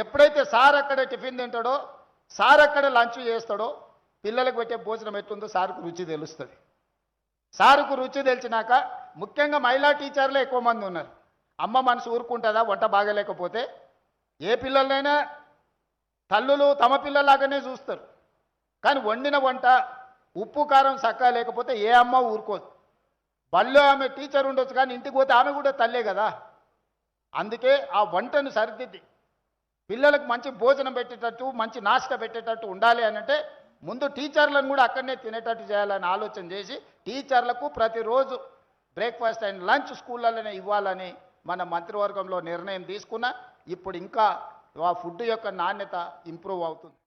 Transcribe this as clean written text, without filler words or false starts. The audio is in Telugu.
ఎప్పుడైతే సార్ అక్కడ టిఫిన్ తింటాడో, సార్ అక్కడ లంచ్ చేస్తాడో, పిల్లలకు పెట్టే భోజనం ఎట్లుందో సార్కు రుచి తెలుస్తుంది. సారుకు రుచి తెలిసినాక ముఖ్యంగా మహిళా టీచర్లే ఎక్కువ మంది ఉన్నారు. అమ్మ మనసు ఊరుకుంటుందా వంట బాగలేకపోతే? ఏ పిల్లలైనా తల్లులు తమ పిల్లలాగానే చూస్తారు. కానీ వండిన వంట ఉప్పు కారం చక్కగా లేకపోతే ఏ అమ్మ ఊరుకోదు. బల్లో ఆమె టీచర్ ఉండొచ్చు, కానీ ఇంటికి పోతే ఆమె కూడా తల్లే కదా. అందుకే ఆ వంటను సరిదిద్ది పిల్లలకు మంచి భోజనం పెట్టేటట్టు, మంచి నాష్ట పెట్టేటట్టు ఉండాలి అని అంటే ముందు టీచర్లను కూడా అక్కడనే తినేటట్టు చేయాలని ఆలోచన చేసి టీచర్లకు ప్రతిరోజు బ్రేక్ఫాస్ట్ అండ్ లంచ్ స్కూళ్ళలోనే ఇవ్వాలని మన మంత్రివర్గంలో నిర్ణయం తీసుకున్నా. ఇప్పుడు ఇంకా ఆ ఫుడ్ యొక్క నాణ్యత ఇంప్రూవ్ అవుతుంది.